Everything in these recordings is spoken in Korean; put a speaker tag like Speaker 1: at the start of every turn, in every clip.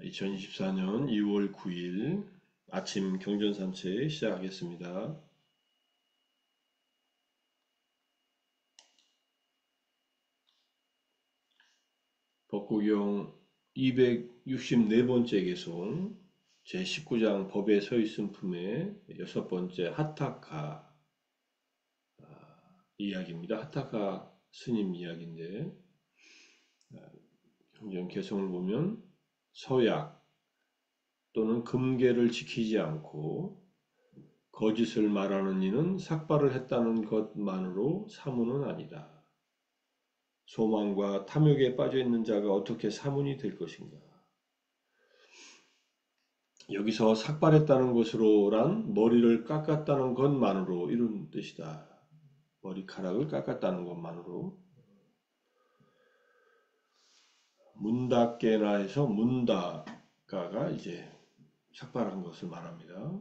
Speaker 1: 2024년 2월 9일 아침 경전 산책 시작하겠습니다. 법구경 264번째 개송 제19장 법에 서 있음 품의 6번째 하타카 이야기입니다. 하타카 스님 이야기인데 경전 개송을 보면 서약 또는 금계를 지키지 않고 거짓을 말하는 이는 삭발을 했다는 것만으로 사문은 아니다. 소망과 탐욕에 빠져 있는 자가 어떻게 사문이 될 것인가? 여기서 삭발했다는 것으로란 머리를 깎았다는 것만으로 이런 뜻이다. 머리카락을 깎았다는 것만으로. 문다깨나 해서 문다가가 이제 삭발한 것을 말합니다.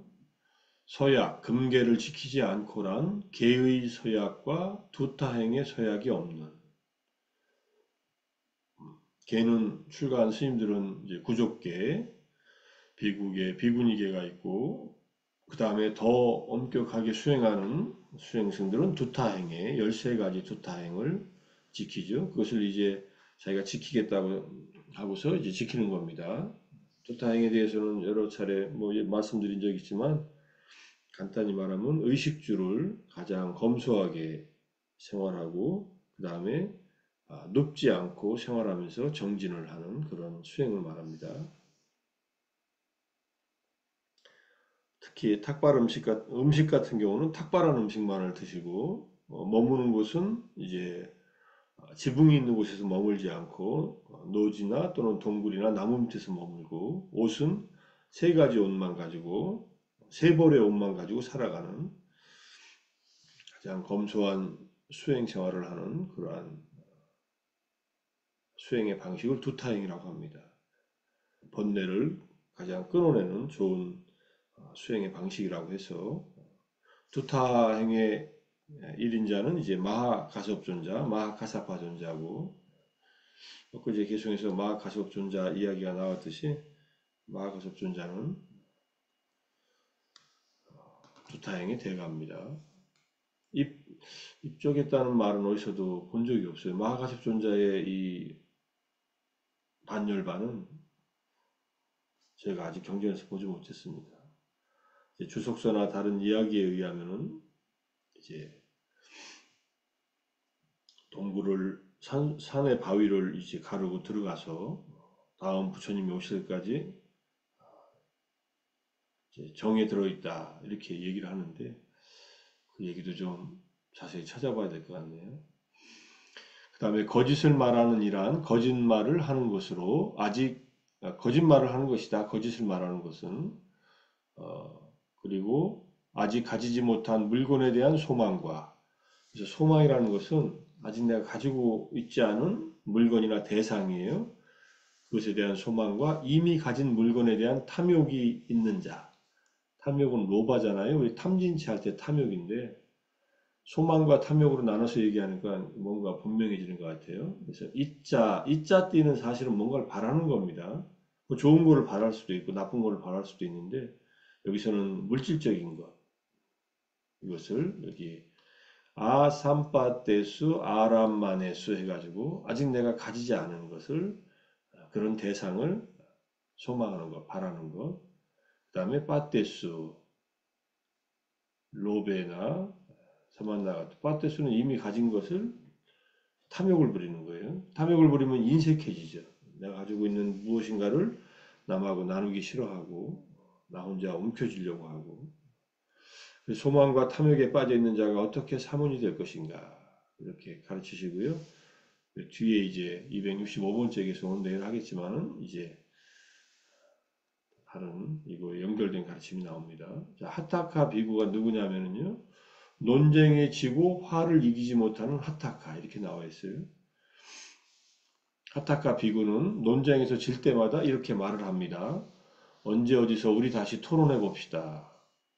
Speaker 1: 서약, 금계를 지키지 않고란 계의 서약과 두타행의 서약이 없는. 계는 출가한 스님들은 이제 구족계, 비구계, 비구니계가 있고, 그 다음에 더 엄격하게 수행하는 수행승들은 두타행에 13가지 두타행을 지키죠. 그것을 이제 자기가 지키겠다고 하고서 이제 지키는 겁니다. 두타행에 대해서는 여러 차례 말씀드린 적이 있지만, 간단히 말하면 의식주를 가장 검소하게 생활하고 그 다음에 높지 않고 생활하면서 정진을 하는 그런 수행을 말합니다. 특히 탁발 음식 같은 경우는 탁발한 음식만을 드시고 머무는 곳은 이제 지붕이 있는 곳에서 머물지 않고 노지나 또는 동굴이나 나무 밑에서 머물고 옷은 3가지 옷만 가지고 3벌의 옷만 가지고 살아가는 가장 검소한 수행 생활을 하는 그러한 수행의 방식을 두타행이라고 합니다. 번뇌를 가장 끊어내는 좋은 수행의 방식이라고 해서 두타행의 1인자는 이제 마하가섭존자, 마하가사파존자고 엊그제 개송에서 마하가섭존자 이야기가 나왔듯이 마하가섭존자는 두타행의 대가입니다. 입적했다는 말은 어디서도 본 적이 없어요. 마하가섭존자의 이 반열반은 제가 아직 경전에서 보지 못했습니다. 주석서나 다른 이야기에 의하면은 이제 동굴을 산의 바위를 이제 가르고 들어가서 다음 부처님이 오실 때까지 정에 들어있다 이렇게 얘기를 하는데 그 얘기도 좀 자세히 찾아봐야 될 것 같네요. 그 다음에 거짓을 말하는 이란 거짓말을 하는 것으로 아직 거짓말을 하는 것이다. 거짓을 말하는 것은 그리고 아직 가지지 못한 물건에 대한 소망과 그래서 소망이라는 것은 아직 내가 가지고 있지 않은 물건이나 대상이에요. 그것에 대한 소망과 이미 가진 물건에 대한 탐욕이 있는 자. 탐욕은 로바잖아요. 우리 탐진치 할 때 탐욕인데 소망과 탐욕으로 나눠서 얘기하니까 뭔가 분명해지는 것 같아요. 그래서 이자 띠는 사실은 뭔가를 바라는 겁니다. 뭐 좋은 거를 바랄 수도 있고 나쁜 거를 바랄 수도 있는데 여기서는 물질적인 것 이것을 여기 아삼바떼수 아람마네수 해가지고 아직 내가 가지지 않은 것을 그런 대상을 소망하는 것, 바라는 것. 그 다음에 빠떼수 로베나 사만나 같은 빠떼수는 이미 가진 것을 탐욕을 부리는 거예요. 탐욕을 부리면 인색해지죠. 내가 가지고 있는 무엇인가를 남하고 나누기 싫어하고 나 혼자 움켜쥐려고 하고 소망과 탐욕에 빠져 있는 자가 어떻게 사문이 될 것인가 이렇게 가르치시고요. 뒤에 이제 265번째 개송은 내일 하겠지만은 이제 다른 이거 연결된 가르침이 나옵니다. 자, 하타카 비구가 누구냐면요. 논쟁에 지고 화를 이기지 못하는 하타카 이렇게 나와 있어요. 하타카 비구는 논쟁에서 질 때마다 이렇게 말을 합니다. 언제 어디서 우리 다시 토론해 봅시다.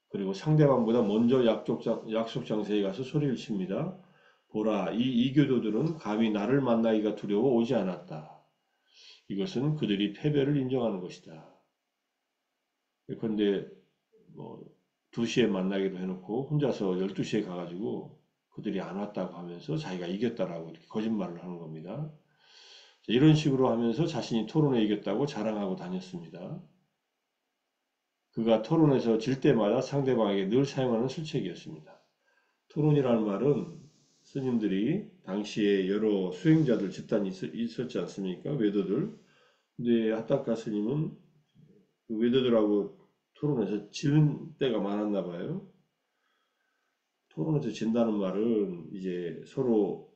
Speaker 1: 그리고 상대방보다 먼저 약속 장소에 가서 소리를 칩니다. 보라, 이 이교도들은 감히 나를 만나기가 두려워 오지 않았다. 이것은 그들이 패배를 인정하는 것이다. 그런데 뭐 2시에 만나기로 해놓고 혼자서 12시에 가가지고 그들이 안 왔다고 하면서 자기가 이겼다라고 이렇게 거짓말을 하는 겁니다. 이런 식으로 하면서 자신이 토론에 이겼다고 자랑하고 다녔습니다. 그가 토론에서 질 때마다 상대방에게 늘 사용하는 술책이었습니다. 토론이라는 말은 스님들이 당시에 여러 수행자들 집단이 있었지 않습니까? 외도들. 근데 핫다카 스님은 그 외도들하고 토론에서 지는 때가 많았나 봐요. 토론에서 진다는 말은 이제 서로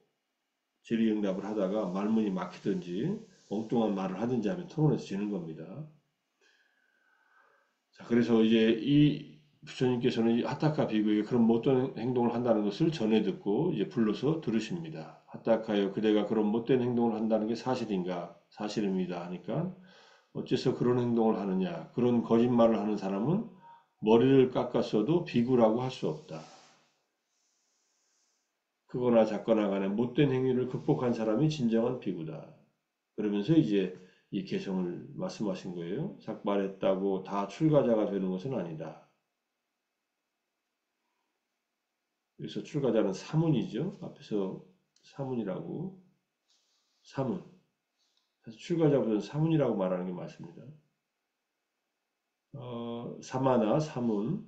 Speaker 1: 질의응답을 하다가 말문이 막히든지 엉뚱한 말을 하든지 하면 토론에서 지는 겁니다. 자, 그래서 이제 이 부처님께서는 이 핫다카 비구에게 그런 못된 행동을 한다는 것을 전해 듣고 이제 불러서 들으십니다. 핫다카여, 그대가 그런 못된 행동을 한다는 게 사실인가? 사실입니다. 하니까 어째서 그런 행동을 하느냐? 그런 거짓말을 하는 사람은 머리를 깎았어도 비구라고 할 수 없다. 크거나 작거나 간에 못된 행위를 극복한 사람이 진정한 비구다. 그러면서 이제 이 개성을 말씀하신 거예요. 삭발했다고 다 출가자가 되는 것은 아니다. 그래서 출가자는 사문이죠. 앞에서 사문이라고. 사문. 사실 출가자보다는 사문이라고 말하는 게 맞습니다. 사마나 사문,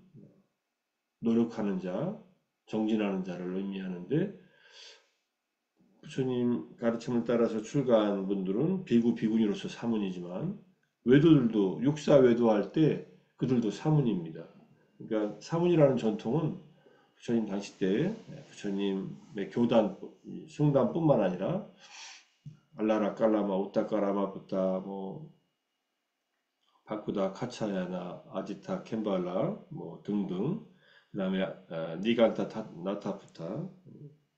Speaker 1: 노력하는 자, 정진하는 자를 의미하는데 부처님 가르침을 따라서 출가한 분들은 비구, 비구니로서 사문이지만 외도들도 육사 외도할 때 그들도 사문입니다. 그러니까 사문이라는 전통은 부처님 당시 때 부처님의 교단, 숭단뿐만 아니라 알라라 깔라마, 우타까라마 부타, 뭐 바쿠다, 카차야나, 아지타, 켐발라, 뭐 등등, 그 다음에 니간타, 나타푸타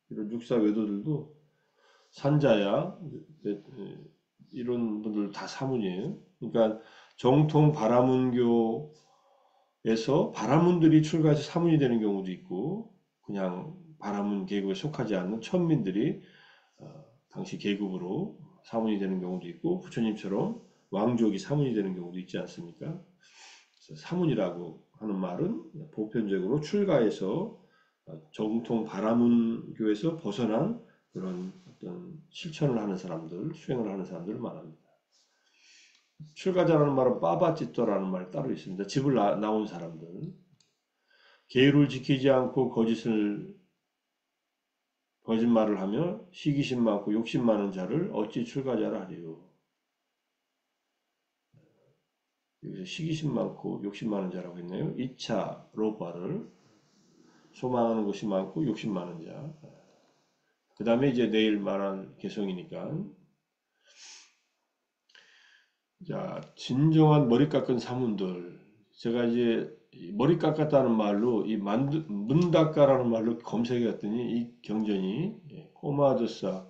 Speaker 1: 이런 육사 외도들도 산자야 이런 분들 다 사문이에요. 그러니까 정통 바라문교에서 바라문들이 출가해서 사문이 되는 경우도 있고 그냥 바라문 계급에 속하지 않는 천민들이 당시 계급으로 사문이 되는 경우도 있고 부처님처럼 왕족이 사문이 되는 경우도 있지 않습니까? 그래서 사문이라고 하는 말은 보편적으로 출가해서 정통 바라문교에서 벗어난 그런 어떤 실천을 하는 사람들, 수행을 하는 사람들을 말합니다. 출가자라는 말은 빠바찌또라는 말이 따로 있습니다. 집을 나온 사람들. 계율을 지키지 않고 거짓말을 하며 시기심 많고 욕심 많은 자를 어찌 출가자라 하리요. 여기서 시기심 많고 욕심 많은 자라고 했네요. 2차 로바를 소망하는 것이 많고 욕심 많은 자. 그 다음에 이제 내일 말할 개성이니까 자, 진정한 머리 깎은 사문들. 제가 이제 머리 깎았다는 말로 이 문닦아라는 말로 검색해 봤더니 이 경전이 꼬마드사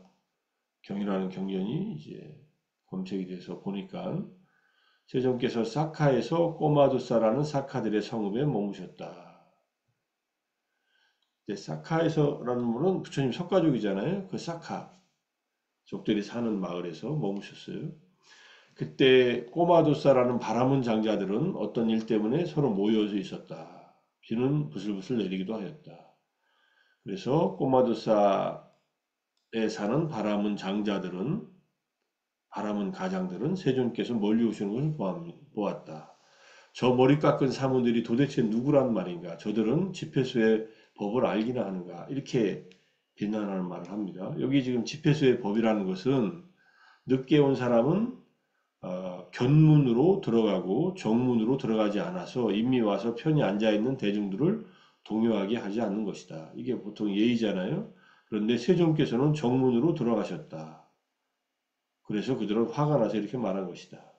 Speaker 1: 경이라는 경전이 이제 검색이 돼서 보니까 세종께서 사카에서 꼬마드사라는 사카들의 성읍에 머무셨다. 사카에서라는 분은 부처님 석가족이잖아요. 그 사카 족들이 사는 마을에서 머무셨어요. 그때 꼬마도사라는 바라문 장자들은 어떤 일 때문에 서로 모여서 있었다. 비는 부슬부슬 내리기도 하였다. 그래서 꼬마도사에 사는 바라문 장자들은 바라문 가장들은 세존께서 멀리 오시는 것을 보았다. 저 머리 깎은 사문들이 도대체 누구란 말인가? 저들은 집회소의 법을 알기나 하는가? 이렇게 비난하는 말을 합니다. 여기 지금 집회소의 법이라는 것은 늦게 온 사람은 견문으로 들어가고 정문으로 들어가지 않아서 이미 와서 편히 앉아있는 대중들을 동요하게 하지 않는 것이다. 이게 보통 예의잖아요. 그런데 세종께서는 정문으로 들어가셨다. 그래서 그들은 화가 나서 이렇게 말한 것이다.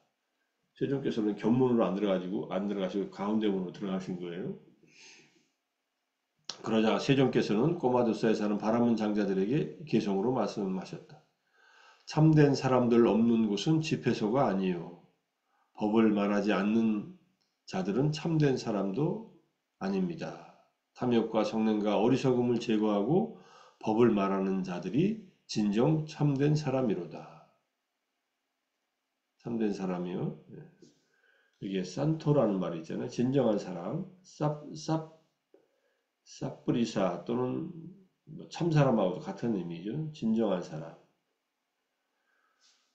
Speaker 1: 세종께서는 견문으로 안 들어가시고 가운데 문으로 들어가신 거예요. 그러자 세종께서는 꼬마도사에 사는 바라문 장자들에게 개성으로 말씀하셨다. 참된 사람들 없는 곳은 집회소가 아니요. 법을 말하지 않는 자들은 참된 사람도 아닙니다. 탐욕과 성능과 어리석음을 제거하고 법을 말하는 자들이 진정 참된 사람이로다. 참된 사람이요. 이게 산토라는 말이 있잖아요. 진정한 사람, 사프리사 또는 뭐 참사람하고도 같은 의미죠. 진정한 사람.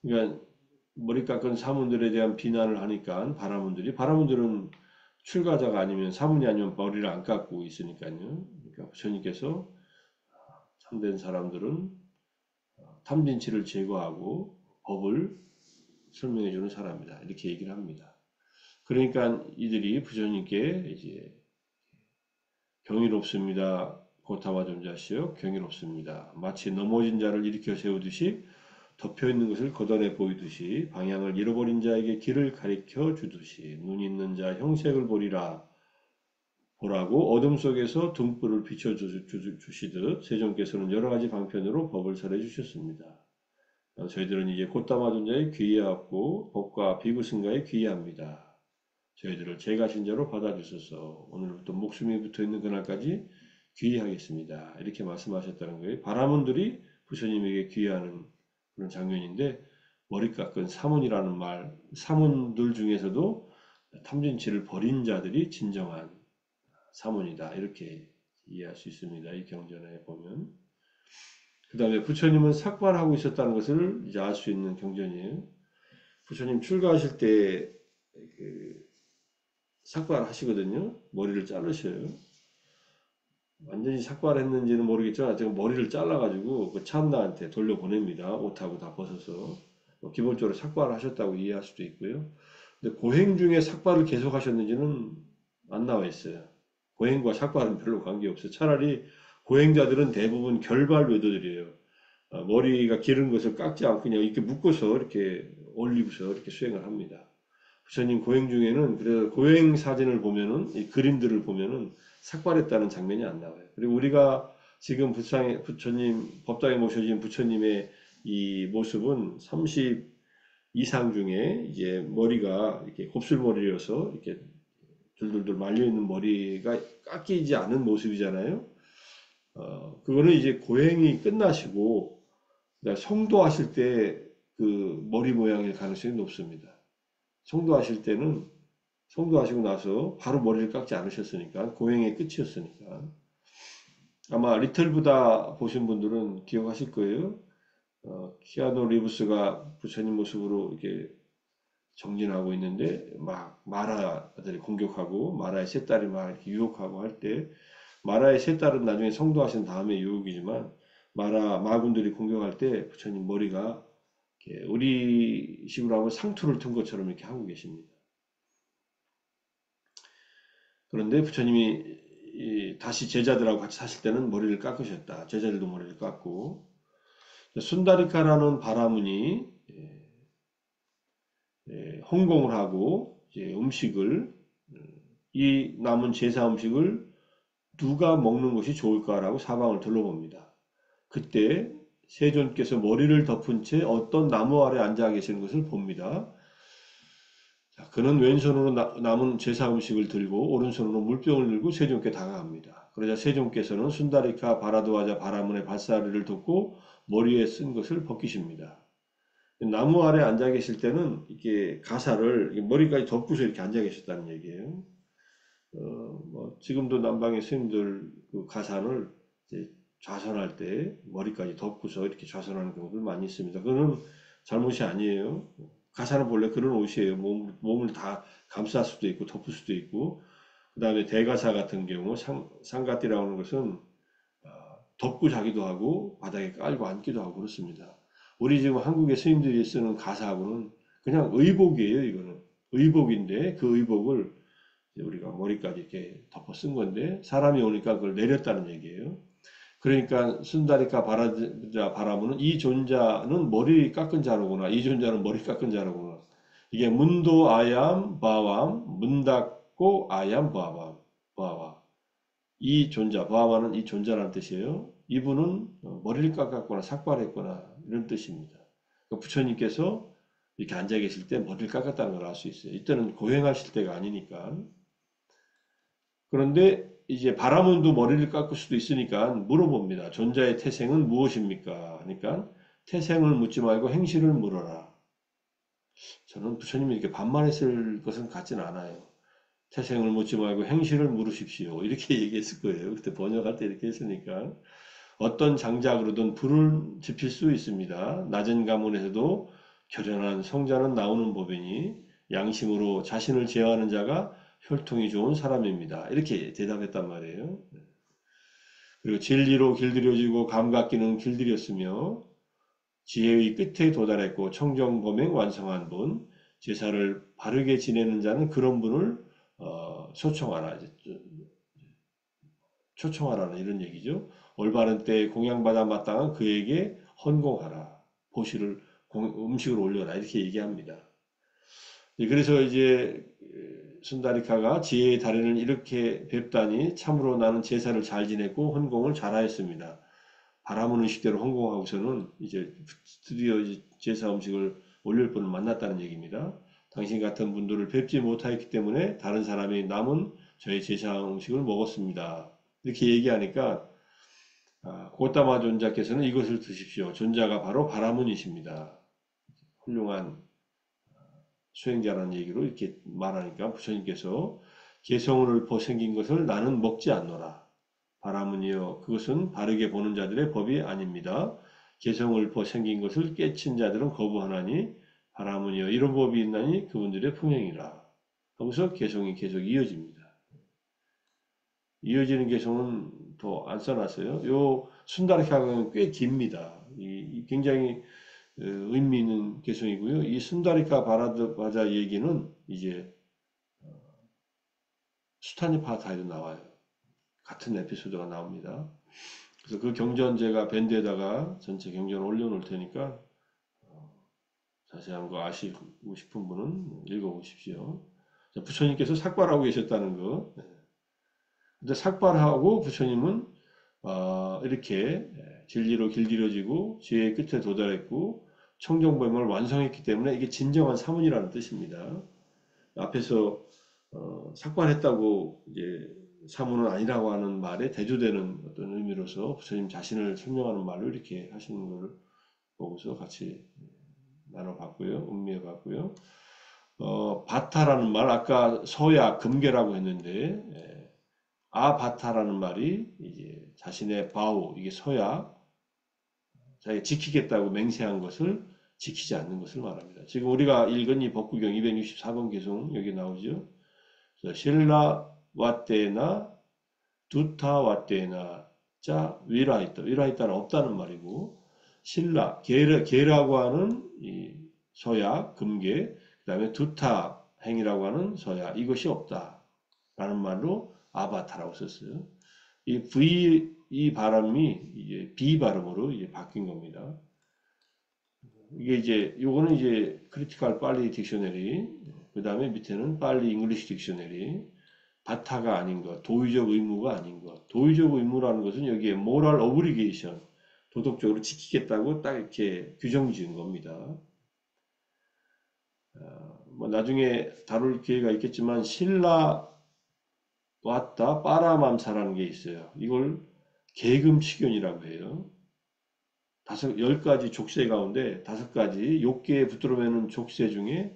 Speaker 1: 그러니까 머리 깎은 사문들에 대한 비난을 하니까 바라문들은 출가자가 아니면 사문이 아니면 머리를 안 깎고 있으니까요. 그러니까 부처님께서 참된 사람들은 탐진치를 제거하고 법을 설명해 주는 사람이다. 이렇게 얘기를 합니다. 그러니까 이들이 부처님께 이제 경이롭습니다. 고타와 존자시여 경이롭습니다. 마치 넘어진 자를 일으켜 세우듯이 덮여 있는 것을 걷어내 보이듯이 방향을 잃어버린 자에게 길을 가리켜 주듯이 눈 있는 자 형색을 보라고 어둠 속에서 등불을 비춰 주시듯 세존께서는 여러 가지 방편으로 법을 설해 주셨습니다. 저희들은 이제 곧다마 존자의 귀의하고 법과 비구승가에 귀의합니다. 저희들을 제가 신자로 받아주셔서 오늘부터 목숨이 붙어있는 그날까지 귀의하겠습니다. 이렇게 말씀하셨다는 거예요. 바라문들이 부처님에게 귀의하는 그런 장면인데 머리 깎은 사문이라는 말, 사문들 중에서도 탐진치를 버린 자들이 진정한 사문이다. 이렇게 이해할 수 있습니다. 이 경전에 보면. 그 다음에 부처님은 삭발하고 있었다는 것을 이제 알 수 있는 경전이에요. 부처님 출가하실 때 삭발하시거든요. 머리를 자르셔요. 완전히 삭발했는지는 모르겠지만 제가 머리를 잘라가지고 그 찬나한테 돌려보냅니다. 옷하고 다 벗어서. 기본적으로 삭발을 하셨다고 이해할 수도 있고요. 근데 고행 중에 삭발을 계속 하셨는지는 안 나와 있어요. 고행과 삭발은 별로 관계없어요. 차라리 고행자들은 대부분 결발 외도들이에요. 머리가 기른 것을 깎지 않고 그냥 이렇게 묶어서 이렇게 올리고서 이렇게 수행을 합니다. 부처님 고행 중에는 그래서 고행 사진을 보면은 이 그림들을 보면은 삭발했다는 장면이 안 나와요. 그리고 우리가 지금 부처님 법당에 모셔진 부처님의 이 모습은 30 이상 중에 이제 머리가 이렇게 곱슬머리여서 이렇게 둘둘둘 말려 있는 머리가 깎이지 않은 모습이잖아요. 그거는 이제 고행이 끝나시고 성도하실 때 그 머리 모양일 가능성이 높습니다. 성도하실 때는 성도하시고 나서 바로 머리를 깎지 않으셨으니까 고행의 끝이었으니까 아마 리틀 부다 보신 분들은 기억하실 거예요. 키아누 리브스가 부처님 모습으로 이렇게 정진하고 있는데 막 마라들이 공격하고 마라의 세 딸이 막 이렇게 유혹하고 할 때 마라의 세 딸은 나중에 성도하신 다음에 유혹이지만 마라 마군들이 공격할 때 부처님 머리가 이렇게 우리식으로 하면 상투를 튼 것처럼 이렇게 하고 계십니다. 그런데 부처님이 다시 제자들하고 같이 사실 때는 머리를 깎으셨다. 제자들도 머리를 깎고 순다리카라는 바라문이 혼공을 하고 이제 음식을 이 남은 제사 음식을 누가 먹는 것이 좋을까라고 사방을 둘러봅니다. 그때 세존께서 머리를 덮은 채 어떤 나무 아래 앉아 계시는 것을 봅니다. 자, 그는 왼손으로 남은 제사 음식을 들고 오른손으로 물병을 들고 세존께 다가갑니다. 그러자 세존께서는 순다리카 바라도하자 바라문의 발사리를 덮고 머리에 쓴 것을 벗기십니다. 나무 아래 앉아 계실 때는 이게 가사를 머리까지 덮고서 이렇게 앉아 계셨다는 얘기예요. 뭐 지금도 남방의 스님들 그 가산을 이제 좌선할 때 머리까지 덮고서 이렇게 좌선하는 경우들 많이 있습니다. 그거는 잘못이 아니에요. 가사는 본래 그런 옷이에요. 몸을 다 감쌀 수도 있고 덮을 수도 있고 그 다음에 대가사 같은 경우 상가띠라고 하는 것은 덮고 자기도 하고 바닥에 깔고 앉기도 하고 그렇습니다. 우리 지금 한국의 스님들이 쓰는 가사하고는 그냥 의복이에요. 이거는 의복인데 그 의복을 우리가 머리까지 이렇게 덮어 쓴 건데 사람이 오니까 그걸 내렸다는 얘기예요. 그러니까 순다리카 바라문은 이 존자는 머리 깎은 자로구나. 이 존자는 머리 깎은 자로구나. 이게 문도 아얌 바암 문 닫고 아얌 바와 이 존자 바와는 이 존자라는 뜻이에요. 이분은 머리를 깎았거나 삭발했거나 이런 뜻입니다. 그러니까 부처님께서 이렇게 앉아 계실 때 머리를 깎았다는 걸 알 수 있어요. 이때는 고행하실 때가 아니니까. 그런데 이제 바라문도 머리를 깎을 수도 있으니까 물어봅니다. 존자의 태생은 무엇입니까? 그러니까 태생을 묻지 말고 행실을 물어라. 저는 부처님이 이렇게 반말했을 것은 같지는 않아요. 태생을 묻지 말고 행실을 물으십시오. 이렇게 얘기했을 거예요. 그때 번역할 때 이렇게 했으니까. 어떤 장작으로든 불을 지필 수 있습니다. 낮은 가문에서도 결연한 성자는 나오는 법이니 양심으로 자신을 제어하는 자가 혈통이 좋은 사람입니다. 이렇게 대답했단 말이에요. 그리고 진리로 길들여지고 감각기는 길들였으며 지혜의 끝에 도달했고 청정범행 완성한 분, 제사를 바르게 지내는 자는 그런 분을 초청하라. 초청하라는 이런 얘기죠. 올바른 때에 공양받아 마땅한 그에게 헌공하라. 보시를 음식을 올려라. 이렇게 얘기합니다. 그래서 이제 순다리카가 지혜의 달인을 이렇게 뵙다니 참으로 나는 제사를 잘 지냈고 헌공을 잘하였습니다. 바라는 의식대로 헌공하고서는 이제 드디어 이제 제사 음식을 올릴 분을 만났다는 얘기입니다. 당신 같은 분들을 뵙지 못하였기 때문에 다른 사람이 남은 저의 제사 음식을 먹었습니다. 이렇게 얘기하니까 고따마 존자께서는 이것을 드십시오. 존자가 바로 바라문이십니다. 훌륭한 수행자라는 얘기로 이렇게 말하니까 부처님께서 개성을 읊어 생긴 것을 나는 먹지 않노라. 바라문이여 그것은 바르게 보는 자들의 법이 아닙니다. 개성을 읊어 생긴 것을 깨친 자들은 거부하나니 바라문이여 이런 법이 있나니 그분들의 풍행이라. 하고서 개성이 계속 이어집니다. 이어지는 개성은 더 안 써놨어요. 요 순다리카는 꽤 깁니다. 굉장히 의미 있는 개성이고요. 이 순다리카 바라드 바자 얘기는 이제 수타니파타에도 나와요. 같은 에피소드가 나옵니다. 그래서 그 경전 제가 밴드에다가 전체 경전을 올려놓을 테니까 자세한 거 아시고 싶은 분은 읽어보십시오. 부처님께서 삭발하고 계셨다는 거. 근데 삭발하고 부처님은 이렇게 진리로 길들여지고 지혜의 끝에 도달했고 청정보행을 완성했기 때문에 이게 진정한 사문이라는 뜻입니다. 앞에서 삭발했다고 이제 사문은 아니라고 하는 말에 대조되는 어떤 의미로서 부처님 자신을 설명하는 말로 이렇게 하시는 것을 보고서 같이 나눠봤고요. 음미해봤고요. 바타라는 말 아까 서야 금괴라고 했는데 아바타라는 말이 이제 자신의 바우 이게 서야 자기가 지키겠다고 맹세한 것을 지키지 않는 것을 말합니다. 지금 우리가 읽은 이 법구경 264번 개송 여기 나오죠. 실라 왓데나 두타 왓데나 자 위라이다 위라이다는 없다는 말이고 실라 계라고 하는 이 서야 금계 그다음에 두타 행이라고 하는 서야 이것이 없다라는 말로 아바타라고 썼어요. 이 발음이 이제 B 발음으로 이제 바뀐 겁니다. 이게 이제 요거는 이제 크리티컬 빨리 딕셔너리 그 다음에 밑에는 빨리 잉글리시 딕셔너리 바타가 아닌 것, 도의적 의무가 아닌 것. 도의적 의무라는 것은 여기에 moral obligation 도덕적으로 지키겠다고 딱 이렇게 규정 지은 겁니다. 뭐 나중에 다룰 기회가 있겠지만 신라 왔다 빠라맘사라는 게 있어요. 이걸 계금치견이라고 해요. 10가지 족쇄 가운데 5가지 욕계에 붙들어매는 족쇄 중에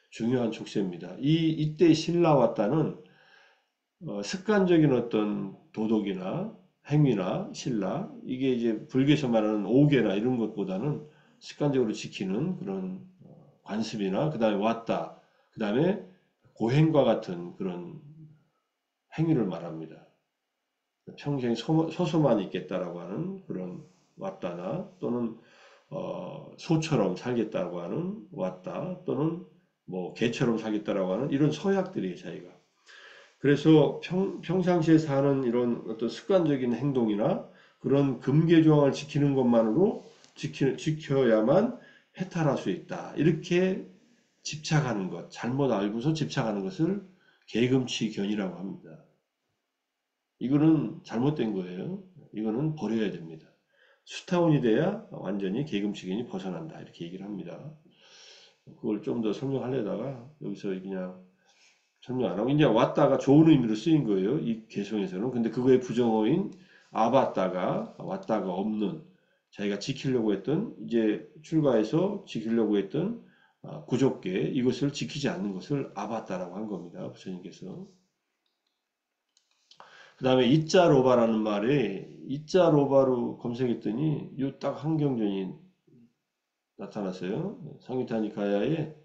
Speaker 1: 중요한 족쇄입니다. 이때 신라 왔다는 습관적인 어떤 도덕이나 행위나 신라 이게 이제 불교에서 말하는 오계나 이런 것보다는 습관적으로 지키는 그런 관습이나 그 다음에 왔다 그 다음에 고행과 같은 그런 행위를 말합니다. 평생 소소만 있겠다라고 하는 그런 왔다나 또는 소처럼 살겠다고 하는 왔다 또는 뭐 개처럼 살겠다라고 하는 이런 서약들이 자기가 그래서 평상시에 사는 이런 어떤 습관적인 행동이나 그런 금계 조항을 지키는 것만으로 지켜야만 해탈할 수 있다. 이렇게 집착하는 것, 잘못 알고서 집착하는 것을 계금치견이라고 합니다. 이거는 잘못된 거예요. 이거는 버려야 됩니다. 수타원이 돼야 완전히 계금치견이 벗어난다. 이렇게 얘기를 합니다. 그걸 좀 더 설명하려다가 여기서 그냥 설명 안 하고 이제 왔다가 좋은 의미로 쓰인 거예요. 이 개성에서는. 근데 그거의 부정어인 아봤다가 왔다가 없는 자기가 지키려고 했던 이제 출가해서 지키려고 했던 구족계 이것을 지키지 않는 것을 아바따라고 한 겁니다. 부처님께서. 그 다음에 이자로바라는 말에 이자로바로 검색했더니 이 딱 한 경전이 나타났어요. 상유타니카야의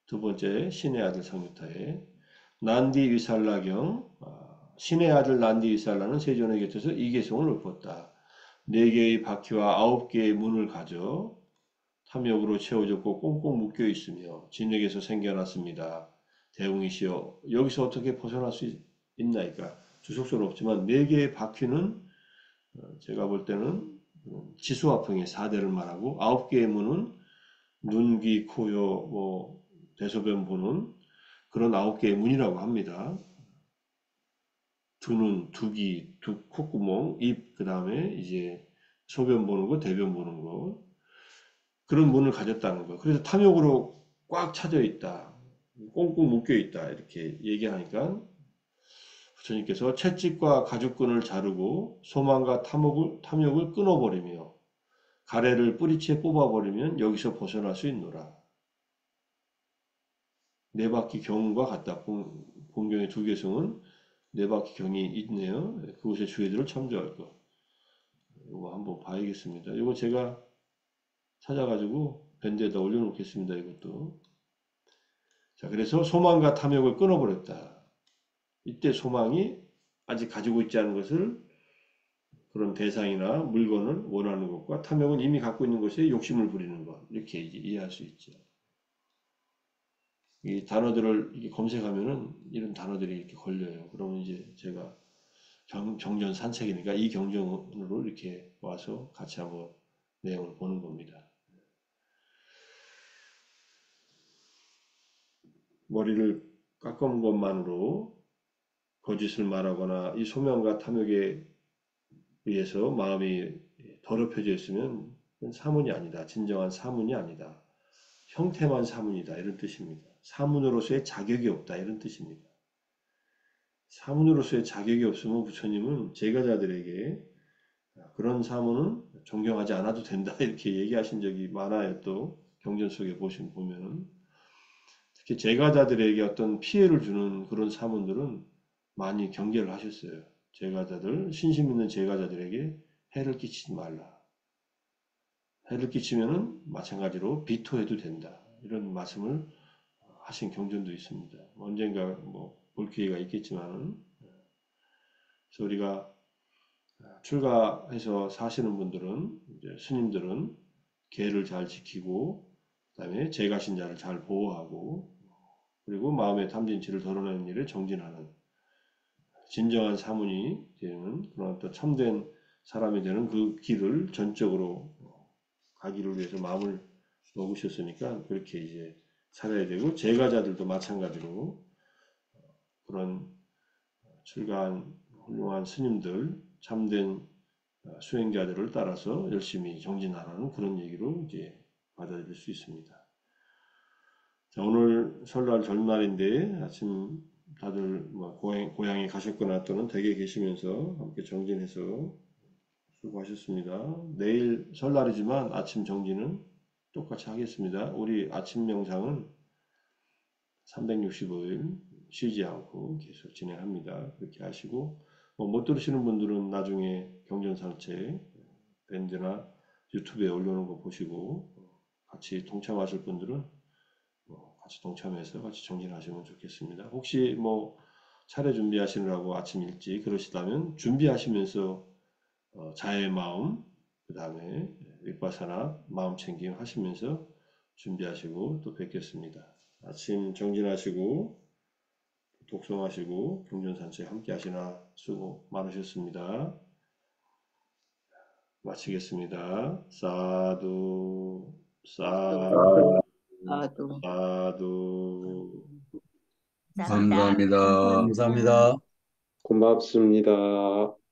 Speaker 1: 두 번째 신의 아들 상유타의 난디 위살라경 신의 아들 난디 위살라는 세존의 곁에서 이계송을 읊었다. 네 개의 바퀴와 아홉 개의 문을 가져 탐욕으로 채워졌고 꽁꽁 묶여 있으며 진흙에서 생겨났습니다. 대웅이시여 여기서 어떻게 벗어날 수 있나이까? 주석서는 없지만 네 개의 바퀴는 제가 볼 때는 지수화풍의 4대를 말하고 아홉 개의 문은 눈, 귀, 코, 요, 뭐 대소변 보는 그런 아홉 개의 문이라고 합니다. 두 눈, 두 귀, 두 콧구멍, 입, 그 다음에 이제 소변 보는 거, 대변 보는 거 그런 문을 가졌다는 거. 그래서 탐욕으로 꽉 차져 있다, 꽁꽁 묶여 있다 이렇게 얘기하니까 부처님께서 채찍과 가죽끈을 자르고 소망과 탐욕을 끊어버리며 가래를 뿌리채 뽑아버리면 여기서 벗어날 수 있노라. 네 바퀴 경과 같다. 본경의 두 개성은 네 바퀴 경이 있네요. 그곳의 주의들을 참조할 것. 이거 한번 봐야겠습니다. 이거 제가 찾아가지고 밴드에다 올려놓겠습니다. 이것도. 자, 그래서 소망과 탐욕을 끊어버렸다. 이때 소망이 아직 가지고 있지 않은 것을 그런 대상이나 물건을 원하는 것과 탐욕은 이미 갖고 있는 것에 욕심을 부리는 것. 이렇게 이제 이해할 수 있죠. 이 단어들을 이렇게 검색하면은 이런 단어들이 이렇게 걸려요. 그러면 이제 제가 경전 산책이니까 이 경전으로 이렇게 와서 같이 한번 내용을 보는 겁니다. 머리를 깎은 것만으로 거짓을 말하거나 이 소명과 탐욕에 의해서 마음이 더럽혀져 있으면 사문이 아니다. 진정한 사문이 아니다. 형태만 사문이다. 이런 뜻입니다. 사문으로서의 자격이 없다. 이런 뜻입니다. 사문으로서의 자격이 없으면 부처님은 제가자들에게 그런 사문은 존경하지 않아도 된다. 이렇게 얘기하신 적이 많아요. 또 경전 속에 보면은 특히 제가자들에게 어떤 피해를 주는 그런 사문들은 많이 경계를 하셨어요. 제가자들, 신심 있는 제가자들에게 해를 끼치지 말라. 해를 끼치면은 마찬가지로 비토해도 된다. 이런 말씀을 하신 경전도 있습니다. 언젠가 뭐 볼 기회가 있겠지만은 그래서 우리가 출가해서 사시는 분들은 이제 스님들은 계를 잘 지키고 그다음에 제가신자를 잘 보호하고 그리고 마음의 탐진치를 덜어내는 일에 정진하는 진정한 사문이 되는 그런 어떤 참된 사람이 되는 그 길을 전적으로 가기를 위해서 마음을 먹으셨으니까 그렇게 이제 살아야 되고 제가자들도 마찬가지로 그런 출가한 훌륭한 스님들 참된 수행자들을 따라서 열심히 정진하라는 그런 얘기로 이제 받아들일 수 있습니다. 자, 오늘 설날 전날인데 아침 다들 뭐 고향에 가셨거나 또는 댁에 계시면서 함께 정진해서 수고하셨습니다. 내일 설날이지만 아침 정진은 똑같이 하겠습니다. 우리 아침 명상은 365일 쉬지 않고 계속 진행합니다. 그렇게 하시고 못 들으시는 분들은 나중에 경전상책 밴드나 유튜브에 올려놓은 거 보시고 같이 동참하실 분들은 같이 동참해서 같이 정진하시면 좋겠습니다. 혹시 뭐 차례 준비하시느라고 아침 일찍 그러시다면 준비하시면서 자의 마음 그 다음에 윗바사나 마음 챙김 하시면서 준비하시고 또 뵙겠습니다. 아침 정진하시고 독송하시고 경전산책 함께 하시나 수고 많으셨습니다. 마치겠습니다. 사두, 사두,
Speaker 2: 나도
Speaker 1: 사두.
Speaker 3: 감사합니다.
Speaker 2: 감사합니다.
Speaker 3: 감사합니다.
Speaker 4: 고맙습니다.